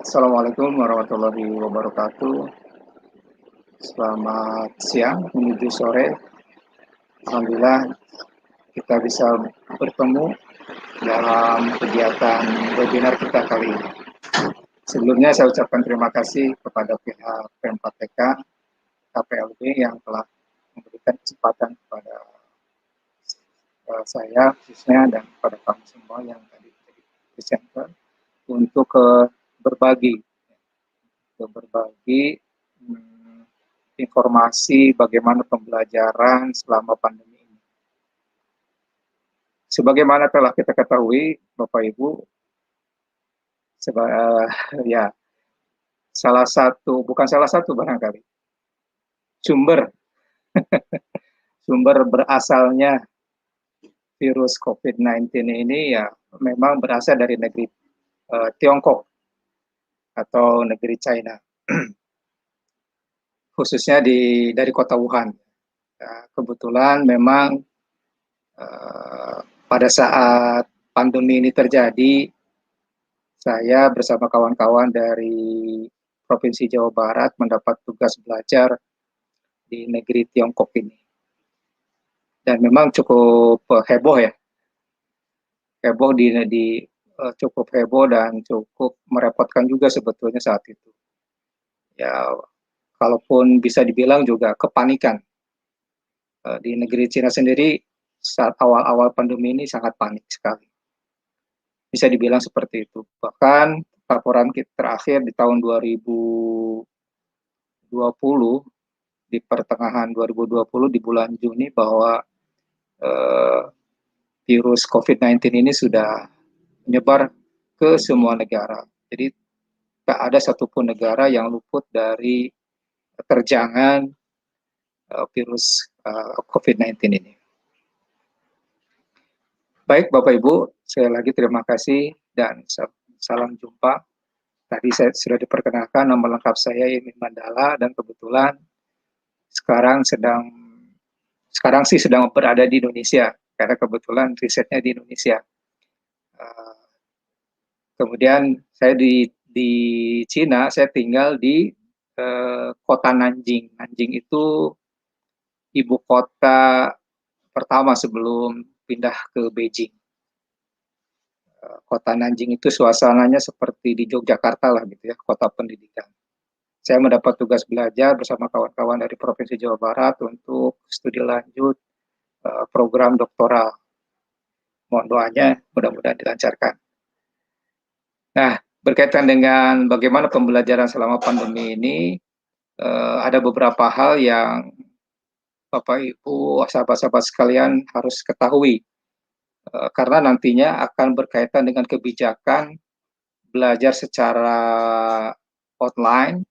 Assalamualaikum warahmatullahi wabarakatuh. Selamat siang menuju sore. Alhamdulillah kita bisa bertemu dalam kegiatan webinar kita kali ini. Sebelumnya saya ucapkan terima kasih kepada pihak P4TK, KPLB yang telah memberikan kesempatan kepada saya khususnya dan kepada kami semua yang tadi menjadi presenter untuk berbagi informasi bagaimana pembelajaran selama pandemi ini. Sebagaimana telah kita ketahui, Bapak Ibu, ya bukan salah satu barangkali sumber berasalnya virus COVID-19 ini ya memang berasal dari negeri Tiongkok atau negeri China, khususnya dari kota Wuhan. Kebetulan memang pada saat pandemi ini terjadi, saya bersama kawan-kawan dari Provinsi Jawa Barat mendapat tugas belajar di negeri Tiongkok ini. Dan memang cukup heboh ya. Cukup heboh dan cukup merepotkan juga sebetulnya saat itu. Ya, kalaupun bisa dibilang juga kepanikan. Di negeri Cina sendiri saat awal-awal pandemi ini sangat panik sekali. Bisa dibilang seperti itu. Bahkan laporan kita terakhir di tahun 2020, di pertengahan 2020 di bulan Juni bahwa virus COVID-19 ini sudah menyebar ke semua negara. Jadi tak ada satupun negara yang luput dari terjangan virus COVID-19 ini. Baik Bapak Ibu, sekali lagi terima kasih dan salam jumpa. Tadi saya sudah diperkenalkan nama lengkap saya Imin Mandala dan kebetulan sekarang sedang berada di Indonesia karena kebetulan risetnya di Indonesia. Kemudian saya di Cina, saya tinggal di kota Nanjing. Nanjing itu ibu kota pertama sebelum pindah ke Beijing. Kota Nanjing itu suasananya seperti di Yogyakarta lah gitu ya, kota pendidikan. Saya mendapat tugas belajar bersama kawan-kawan dari Provinsi Jawa Barat untuk studi lanjut program doktoral. Mohon doanya, mudah-mudahan dilancarkan. Nah, berkaitan dengan bagaimana pembelajaran selama pandemi ini, ada beberapa hal yang Bapak Ibu, sahabat-sahabat sekalian harus ketahui. Karena nantinya akan berkaitan dengan kebijakan belajar secara online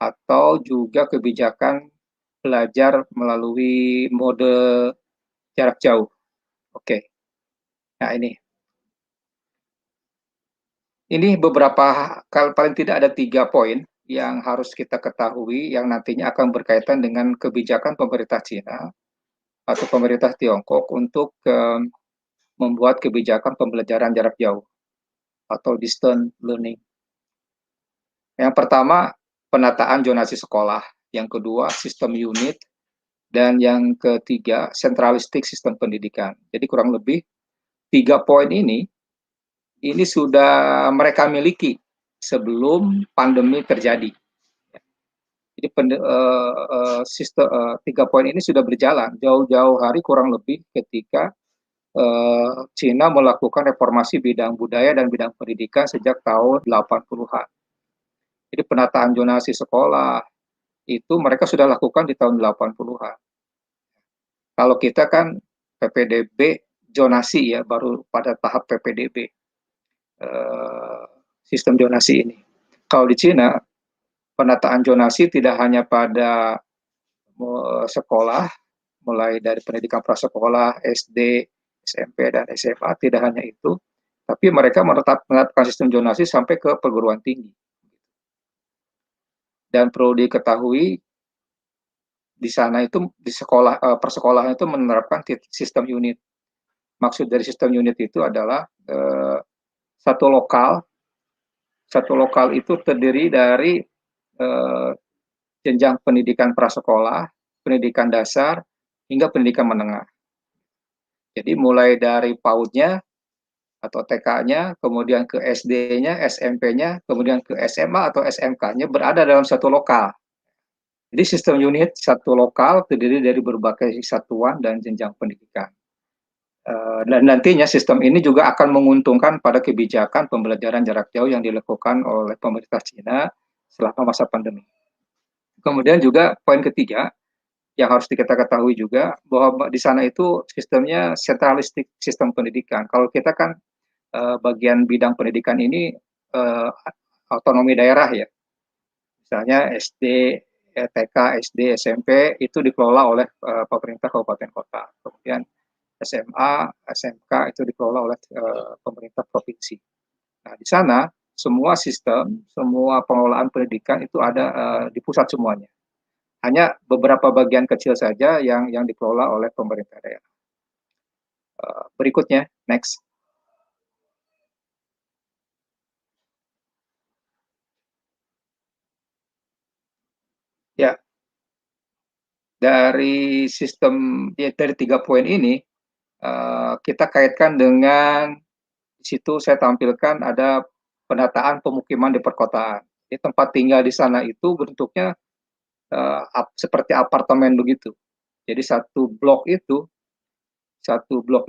atau juga kebijakan belajar melalui mode jarak jauh. Oke. Nah, ini beberapa, paling tidak ada 3 poin yang harus kita ketahui yang nantinya akan berkaitan dengan kebijakan pemerintah Cina atau pemerintah Tiongkok untuk membuat kebijakan pembelajaran jarak jauh atau distance learning. Yang pertama, penataan zonasi sekolah. Yang kedua, sistem unit. Dan yang ketiga, sentralistik sistem pendidikan. Jadi kurang lebih 3 poin ini sudah mereka miliki sebelum pandemi terjadi. Jadi sistem 3 poin ini sudah berjalan jauh-jauh hari kurang lebih ketika Cina melakukan reformasi bidang budaya dan bidang pendidikan sejak tahun 80-an. Jadi penataan zonasi sekolah itu mereka sudah lakukan di tahun 80-an. Kalau kita kan PPDB zonasi ya, baru pada tahap PPDB sistem zonasi ini. Kalau di Cina, penataan zonasi tidak hanya pada sekolah, mulai dari pendidikan prasekolah, SD, SMP, dan SMA, tidak hanya itu, tapi mereka menetapkan sistem zonasi sampai ke perguruan tinggi. Dan perlu diketahui, di sana itu di sekolah persekolahan itu menerapkan sistem unit. Maksud dari sistem unit itu adalah satu lokal satu lokal itu terdiri dari jenjang pendidikan prasekolah, pendidikan dasar, hingga pendidikan menengah. Jadi mulai dari PAUD-nya atau TK-nya, kemudian ke SD-nya, SMP-nya, kemudian ke SMA atau SMK-nya berada dalam satu lokal. Jadi sistem unit satu lokal terdiri dari berbagai satuan dan jenjang pendidikan. Dan nantinya sistem ini juga akan menguntungkan pada kebijakan pembelajaran jarak jauh yang dilakukan oleh pemerintah Cina selama masa pandemi. Kemudian juga poin ketiga yang harus kita ketahui juga bahwa di sana itu sistemnya sentralistik sistem pendidikan. Kalau kita kan bagian bidang pendidikan ini uh, otonomi daerah ya. Misalnya SD, TK, SD, SMP itu dikelola oleh pemerintah kabupaten kota. Kemudian SMA, SMK itu dikelola oleh pemerintah provinsi. Nah, di sana semua sistem, semua pengelolaan pendidikan itu ada di pusat semuanya. Hanya beberapa bagian kecil saja yang dikelola oleh pemerintah daerah. Berikutnya, next. Ya, dari sistem ya, dari 3 poin ini kita kaitkan dengan di situ saya tampilkan ada penataan pemukiman di perkotaan. Di tempat tinggal di sana itu bentuknya seperti apartemen begitu. Jadi satu blok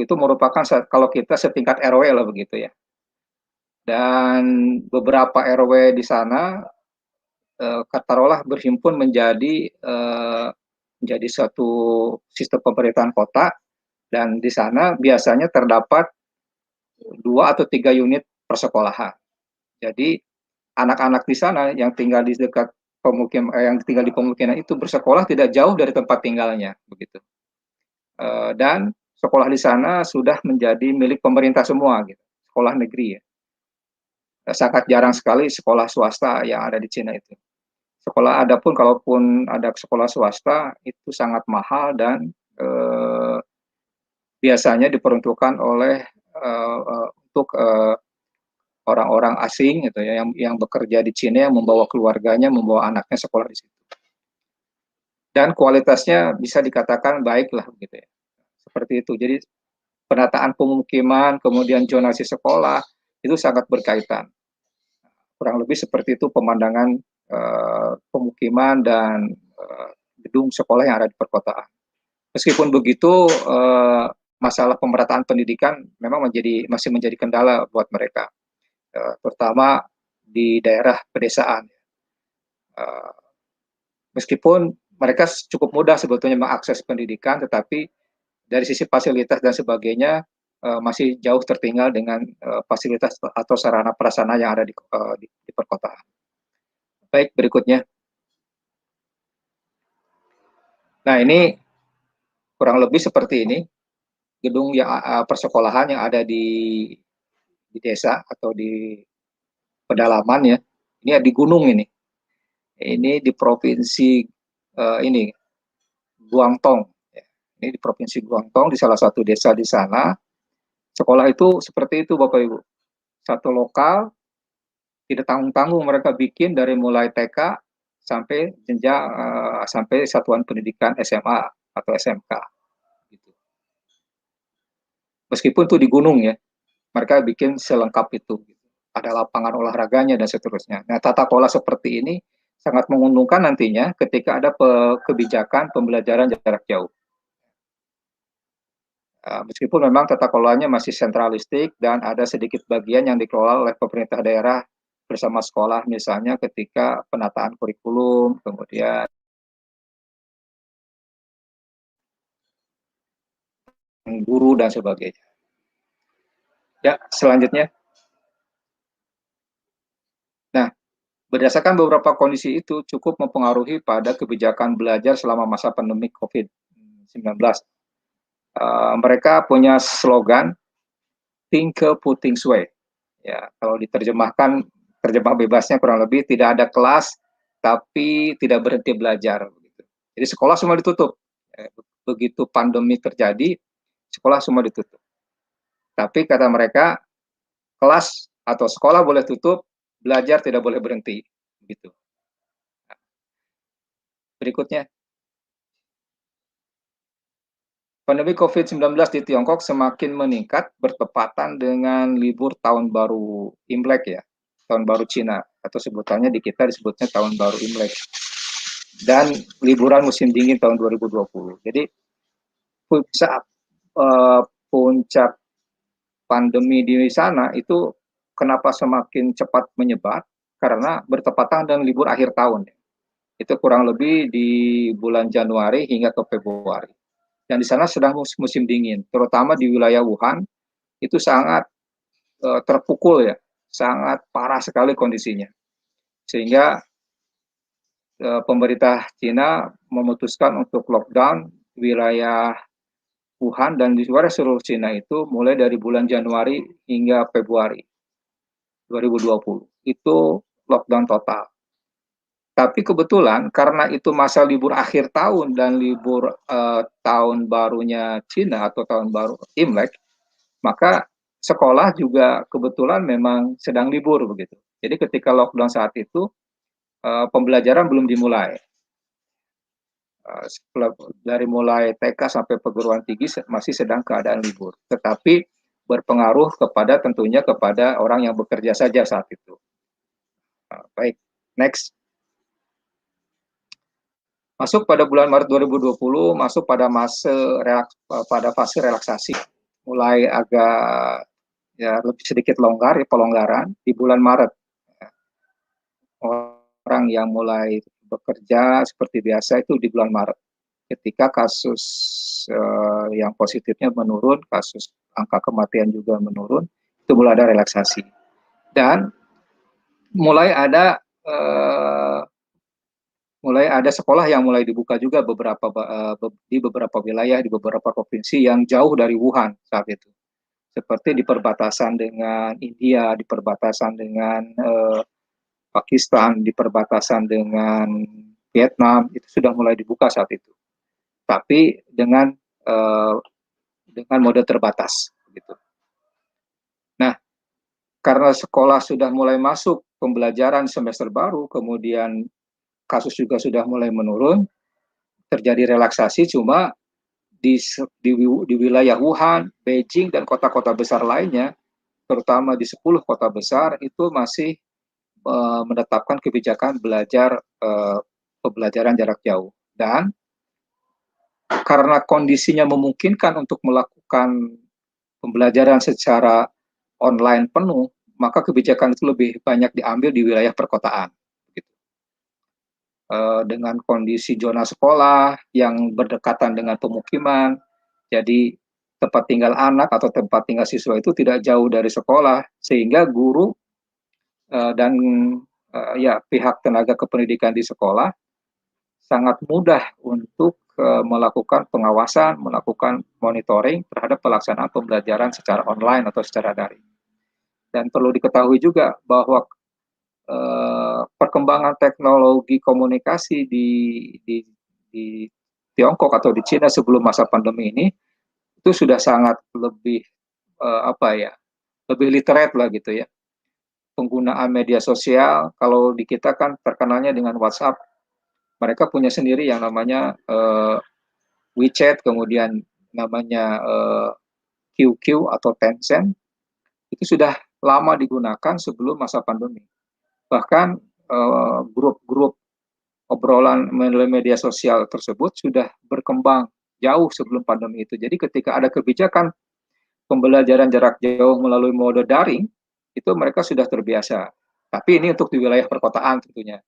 itu merupakan kalau kita setingkat RW lah begitu ya. Dan beberapa RW di sana katakanlah berhimpun menjadi satu sistem pemerintahan kota dan di sana biasanya terdapat 2 atau 3 unit persekolahan. Jadi anak-anak di sana yang tinggal di dekat yang tinggal di pemukiman itu bersekolah tidak jauh dari tempat tinggalnya begitu. Dan sekolah di sana sudah menjadi milik pemerintah semua gitu. Sekolah negeri ya. Sangat jarang sekali sekolah swasta yang ada di Cina itu. Sekolah adapun kalaupun ada sekolah swasta itu sangat mahal dan biasanya diperuntukkan oleh untuk orang-orang asing gitu ya yang bekerja di Cina yang membawa keluarganya, membawa anaknya sekolah di situ. Dan kualitasnya bisa dikatakan baik lah gitu ya. Seperti itu. Jadi penataan pemukiman, kemudian zonasi sekolah itu sangat berkaitan. Kurang lebih seperti itu pemandangan pemukiman dan gedung sekolah yang ada di perkotaan. Meskipun begitu, masalah pemerataan pendidikan memang masih menjadi kendala buat mereka, terutama di daerah pedesaan. Uh, Meskipun mereka cukup mudah sebetulnya mengakses pendidikan, tetapi dari sisi fasilitas dan sebagainya masih jauh tertinggal dengan fasilitas atau sarana prasarana yang ada di perkotaan. Baik, berikutnya. Nah, ini kurang lebih seperti ini gedung yang persekolahan yang ada di desa atau di pedalaman ya. Ini di gunung ini. Ini di provinsi ini Guangdong. Ini di provinsi Guangdong di salah satu desa di sana. Sekolah itu seperti itu Bapak Ibu. Satu lokal, tidak tanggung-tanggung mereka bikin dari mulai TK sampai jenjang sampai satuan pendidikan SMA atau SMK. Gitu. Meskipun itu di gunung ya, mereka bikin selengkap itu. Ada lapangan olahraganya dan seterusnya. Nah, tata kelola seperti ini sangat menguntungkan nantinya ketika ada kebijakan pembelajaran jarak jauh. Meskipun memang tata kelolanya masih sentralistik dan ada sedikit bagian yang dikelola oleh pemerintah daerah bersama sekolah, misalnya ketika penataan kurikulum, kemudian guru dan sebagainya. Ya, selanjutnya. Nah, berdasarkan beberapa kondisi itu cukup mempengaruhi pada kebijakan belajar selama masa pandemi COVID-19. Mereka punya slogan think put things way. Ya, kalau diterjemahkan terjemah bebasnya kurang lebih tidak ada kelas tapi tidak berhenti belajar. Jadi sekolah semua ditutup. Begitu pandemi terjadi, sekolah semua ditutup. Tapi kata mereka, kelas atau sekolah boleh tutup, belajar tidak boleh berhenti, gitu. Berikutnya, pandemi COVID-19 di Tiongkok semakin meningkat bertepatan dengan libur Tahun Baru Imlek ya, Tahun Baru Cina, atau sebutannya di kita disebutnya Tahun Baru Imlek, dan liburan musim dingin tahun 2020. Jadi saat puncak pandemi di sana itu kenapa semakin cepat menyebar? Karena bertepatan dengan libur akhir tahun. Itu kurang lebih di bulan Januari hingga ke Februari. Dan di sana sedang musim dingin, terutama di wilayah Wuhan itu sangat terpukul ya, sangat parah sekali kondisinya. Sehingga pemerintah Cina memutuskan untuk lockdown wilayah Wuhan dan di seluruh Cina itu mulai dari bulan Januari hingga Februari 2020. Itu lockdown total. Tapi kebetulan karena itu masa libur akhir tahun dan libur tahun barunya Cina atau tahun baru Imlek, maka sekolah juga kebetulan memang sedang libur begitu. Jadi ketika lockdown saat itu pembelajaran belum dimulai. Dari mulai TK sampai perguruan tinggi masih sedang keadaan libur. Tetapi berpengaruh kepada tentunya kepada orang yang bekerja saja saat itu. Baik, next. Masuk pada bulan Maret 2020, masuk pada fase relaksasi. Mulai agak ya lebih sedikit longgar, ya, pelonggaran di bulan Maret. Orang yang mulai bekerja seperti biasa itu di bulan Maret. Ketika kasus yang positifnya menurun, kasus angka kematian juga menurun, itu mulai ada relaksasi. Dan mulai ada sekolah yang mulai dibuka juga di beberapa wilayah, di beberapa provinsi yang jauh dari Wuhan saat itu. Seperti di perbatasan dengan India, di perbatasan dengan Pakistan, di perbatasan dengan Vietnam, itu sudah mulai dibuka saat itu. Tapi dengan mode terbatas. Gitu. Nah, karena sekolah sudah mulai masuk pembelajaran semester baru, kemudian kasus juga sudah mulai menurun, terjadi relaksasi, cuma di wilayah Wuhan, Beijing, dan kota-kota besar lainnya, terutama di 10 kota besar, itu masih menetapkan kebijakan pembelajaran jarak jauh. Dan karena kondisinya memungkinkan untuk melakukan pembelajaran secara online penuh, maka kebijakan itu lebih banyak diambil di wilayah perkotaan. Gitu. Dengan kondisi zona sekolah yang berdekatan dengan pemukiman, jadi tempat tinggal anak atau tempat tinggal siswa itu tidak jauh dari sekolah, sehingga guru dan ya pihak tenaga kependidikan di sekolah sangat mudah untuk melakukan pengawasan, melakukan monitoring terhadap pelaksanaan pembelajaran secara online atau secara daring. Dan perlu diketahui juga bahwa perkembangan teknologi komunikasi di Tiongkok atau di Cina sebelum masa pandemi ini itu sudah sangat lebih lebih literate lah gitu ya. Penggunaan media sosial, kalau di kita kan terkenalnya dengan WhatsApp, mereka punya sendiri yang namanya WeChat, kemudian namanya QQ atau Tencent, itu sudah lama digunakan sebelum masa pandemi. Bahkan grup-grup obrolan melalui media sosial tersebut sudah berkembang jauh sebelum pandemi itu. Jadi ketika ada kebijakan pembelajaran jarak jauh melalui mode daring, itu mereka sudah terbiasa. Tapi ini untuk di wilayah perkotaan tentunya.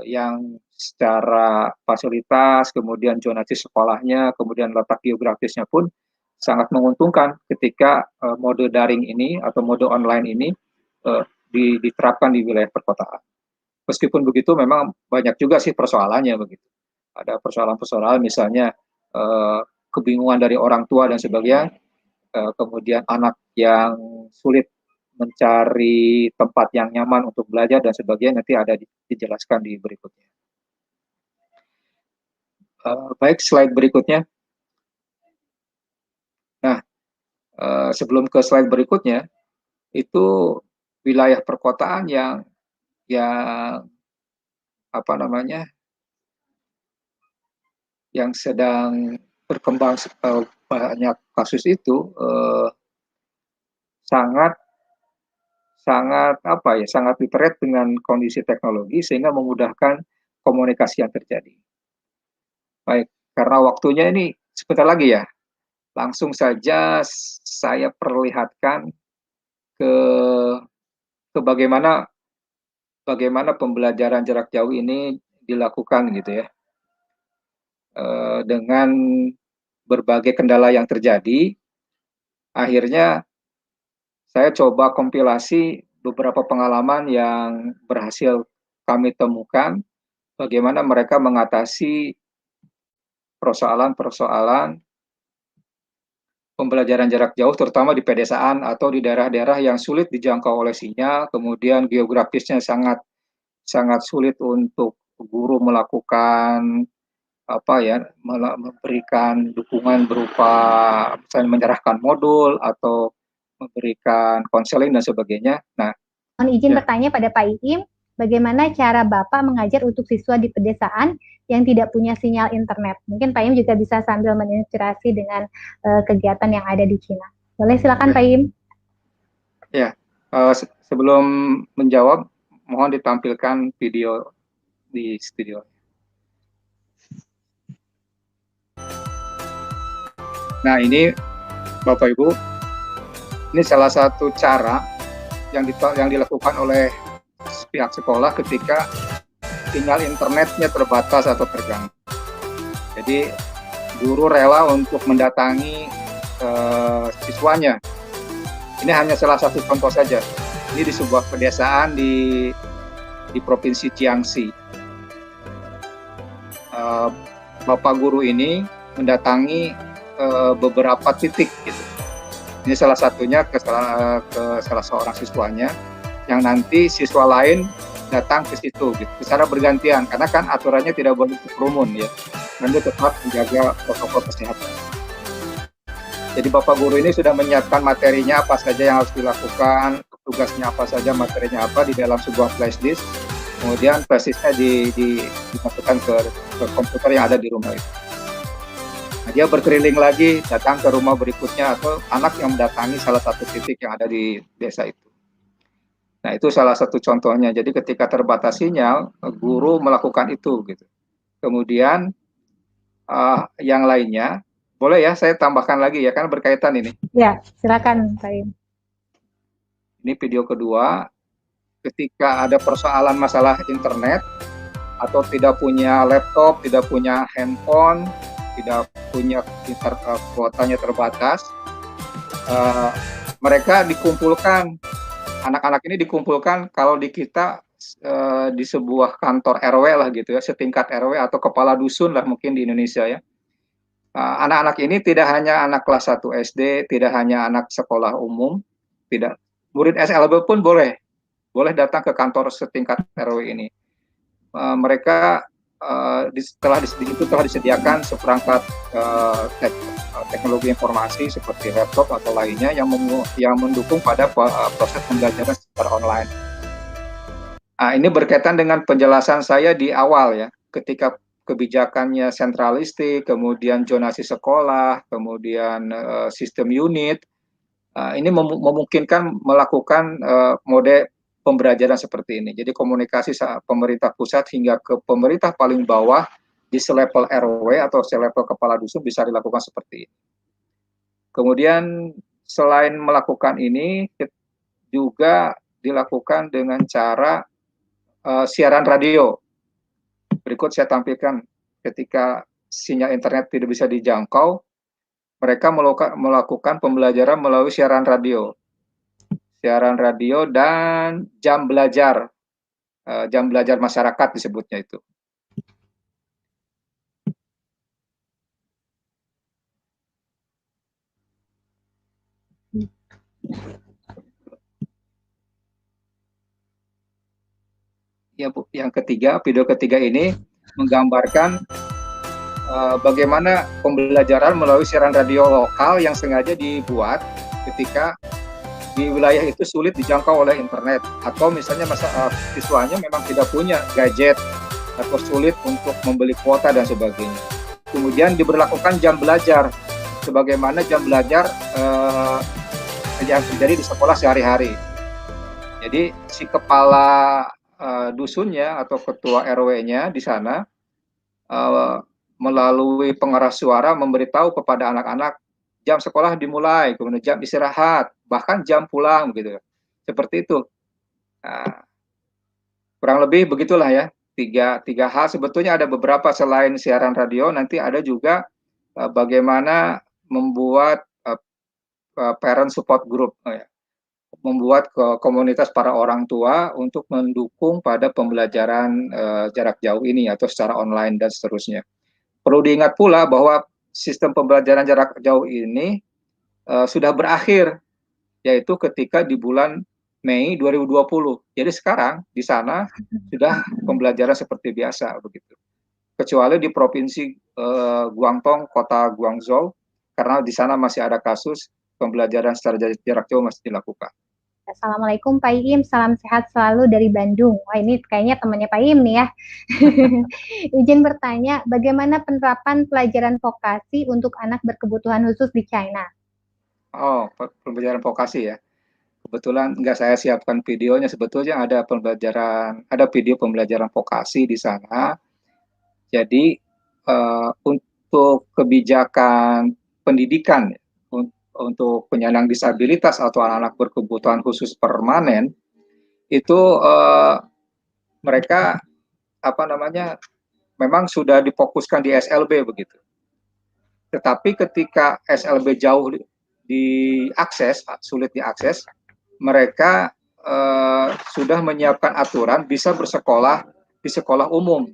Yang secara fasilitas, kemudian zonasi sekolahnya, kemudian letak geografisnya pun sangat menguntungkan ketika mode daring ini atau mode online ini diterapkan di wilayah perkotaan. Meskipun begitu, memang banyak juga sih persoalannya begitu. Ada persoalan-persoalan misalnya kebingungan dari orang tua dan sebagainya, kemudian anak yang sulit mencari tempat yang nyaman untuk belajar dan sebagainya, nanti ada dijelaskan di berikutnya. Baik, slide berikutnya. Nah, sebelum ke slide berikutnya, itu wilayah perkotaan yang apa namanya, yang sedang berkembang banyak kasus itu sangat sangat apa ya, sangat literate dengan kondisi teknologi sehingga memudahkan komunikasi yang terjadi. Baik, karena waktunya ini sebentar lagi ya, langsung saja saya perlihatkan ke bagaimana bagaimana pembelajaran jarak jauh ini dilakukan gitu ya, dengan berbagai kendala yang terjadi, akhirnya saya coba kompilasi beberapa pengalaman yang berhasil kami temukan, bagaimana mereka mengatasi persoalan-persoalan pembelajaran jarak jauh, terutama di pedesaan atau di daerah-daerah yang sulit dijangkau oleh sinyal, kemudian geografisnya sangat sangat sulit untuk guru melakukan apa ya, memberikan dukungan berupa misalnya menyerahkan modul atau memberikan konseling dan sebagainya. Nah, mohon izin ya. bertanya pada Pak Iim, bagaimana cara Bapak mengajar untuk siswa di pedesaan yang tidak punya sinyal internet? Mungkin Pak Iim juga bisa sambil menginspirasi dengan kegiatan yang ada di Cina. Boleh silakan Pak Iim. Ya, sebelum menjawab, mohon ditampilkan video di studio. Nah, ini Bapak Ibu, ini salah satu cara yang dilakukan oleh pihak sekolah ketika sinyal internetnya terbatas atau terganggu. Jadi guru rela untuk mendatangi siswanya. Ini hanya salah satu contoh saja. Ini di sebuah pedesaan di Provinsi Jiangxi. Bapak guru ini mendatangi beberapa titik gitu. Ini salah satunya ke salah seorang siswanya, yang nanti siswa lain datang ke situ gitu, secara bergantian, karena kan aturannya tidak boleh berkerumun ya, dan dia tetap menjaga protokol kesehatan. Jadi Bapak guru ini sudah menyiapkan materinya apa saja yang harus dilakukan, tugasnya apa saja, materinya apa di dalam sebuah flashdisk, kemudian flashdisknya dimasukkan ke komputer yang ada di rumah itu. Nah, dia berkeliling lagi, datang ke rumah berikutnya atau anak yang mendatangi salah satu titik yang ada di desa itu. Nah, itu salah satu contohnya. Jadi ketika terbatas sinyal, guru melakukan itu gitu. Kemudian yang lainnya, boleh ya saya tambahkan lagi ya, kan berkaitan ini. Ya, silakan Pak Iim. Ini video kedua, ketika ada persoalan masalah internet atau tidak punya laptop, tidak punya handphone, tidak punya kuotanya terbatas, mereka dikumpulkan, anak-anak ini dikumpulkan kalau di kita di sebuah kantor RW lah gitu ya, setingkat RW atau kepala dusun lah mungkin di Indonesia ya. Anak-anak ini tidak hanya anak kelas 1 SD, tidak hanya anak sekolah umum, tidak, murid SLB pun boleh datang ke kantor setingkat RW ini. Mereka telah disediakan seperangkat teknologi informasi seperti laptop atau lainnya yang mendukung pada proses pembelajaran secara online. Ini berkaitan dengan penjelasan saya di awal ya, ketika kebijakannya sentralistik, kemudian zonasi sekolah, kemudian sistem unit, ini memungkinkan melakukan mode pembelajaran seperti ini. Jadi komunikasi pemerintah pusat hingga ke pemerintah paling bawah di selevel RW atau selevel kepala dusun bisa dilakukan seperti ini. Kemudian selain melakukan ini juga dilakukan dengan cara siaran radio. Berikut saya tampilkan ketika sinyal internet tidak bisa dijangkau, mereka melakukan pembelajaran melalui siaran radio dan jam belajar masyarakat disebutnya itu. Ya Bu, yang ketiga, video ketiga ini menggambarkan bagaimana pembelajaran melalui siaran radio lokal yang sengaja dibuat ketika di wilayah itu sulit dijangkau oleh internet, atau misalnya siswanya memang tidak punya gadget atau sulit untuk membeli kuota dan sebagainya. Kemudian diberlakukan jam belajar sebagaimana jam belajar yang terjadi di sekolah sehari-hari. Jadi si kepala dusunnya atau ketua RW-nya di sana melalui pengeras suara memberitahu kepada anak-anak jam sekolah dimulai, kemudian jam istirahat, bahkan jam pulang gitu. Seperti itu. Nah, kurang lebih begitulah ya. Tiga hal, sebetulnya ada beberapa selain siaran radio, nanti ada juga bagaimana membuat parent support group, membuat komunitas para orang tua untuk mendukung pada pembelajaran jarak jauh ini atau secara online dan seterusnya. Perlu diingat pula bahwa sistem pembelajaran jarak jauh ini sudah berakhir, yaitu ketika di bulan Mei 2020. Jadi sekarang di sana sudah pembelajaran seperti biasa begitu. Kecuali di provinsi Guangdong, kota Guangzhou, karena di sana masih ada kasus pembelajaran secara jarak jauh masih dilakukan. Assalamualaikum Pak Im, salam sehat selalu dari Bandung. Wah ini kayaknya temannya Pak Im nih ya. Izin bertanya, bagaimana penerapan pelajaran vokasi untuk anak berkebutuhan khusus di China? Oh, pembelajaran vokasi ya. Kebetulan nggak saya siapkan videonya. Sebetulnya ada video pembelajaran vokasi di sana. Jadi untuk kebijakan pendidikan untuk penyandang disabilitas atau anak-anak berkebutuhan khusus permanen itu mereka memang sudah difokuskan di SLB begitu. Tetapi ketika SLB jauh sulit diakses, mereka sudah menyiapkan aturan bisa bersekolah di sekolah umum,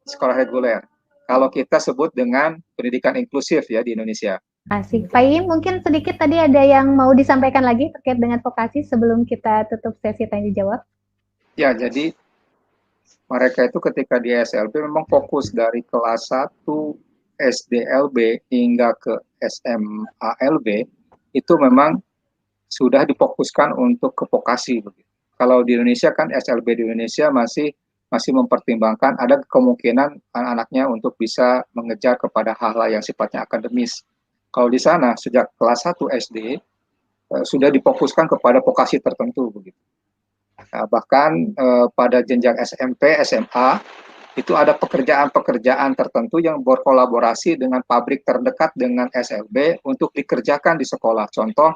sekolah reguler. Kalau kita sebut dengan pendidikan inklusif ya di Indonesia. Asik. Pak Im, mungkin sedikit tadi ada yang mau disampaikan lagi terkait dengan vokasi sebelum kita tutup sesi tanya jawab. Ya, jadi mereka itu ketika di SLB memang fokus dari kelas 1 SDLB hingga ke SMALB itu memang sudah difokuskan untuk ke vokasi. Kalau di Indonesia kan SLB di Indonesia masih mempertimbangkan ada kemungkinan anak-anaknya untuk bisa mengejar kepada hal-hal yang sifatnya akademis. Kalau di sana sejak kelas 1 SD sudah difokuskan kepada vokasi tertentu begitu. Nah, bahkan pada jenjang SMP, SMA itu ada pekerjaan-pekerjaan tertentu yang berkolaborasi dengan pabrik terdekat dengan SLB untuk dikerjakan di sekolah. Contoh,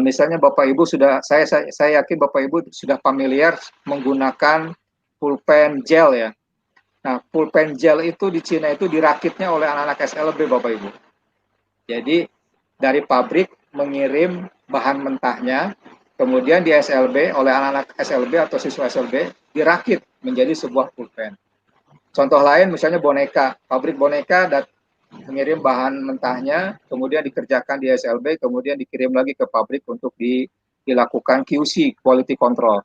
misalnya Bapak Ibu saya yakin Bapak Ibu sudah familiar menggunakan pulpen gel ya. Nah, pulpen gel itu di Cina itu dirakitnya oleh anak-anak SLB Bapak Ibu. Jadi dari pabrik mengirim bahan mentahnya, kemudian di SLB oleh anak-anak SLB atau siswa SLB dirakit menjadi sebuah pulpen. Contoh lain misalnya boneka, pabrik boneka dan mengirim bahan mentahnya, kemudian dikerjakan di SLB, kemudian dikirim lagi ke pabrik untuk dilakukan QC, quality control.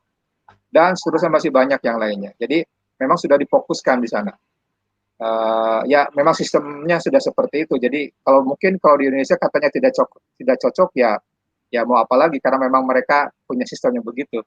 Dan seterusnya masih banyak yang lainnya. Jadi memang sudah difokuskan di sana. Ya memang sistemnya sudah seperti itu. Jadi kalau di Indonesia katanya tidak cocok ya mau apa lagi karena memang mereka punya sistemnya begitu.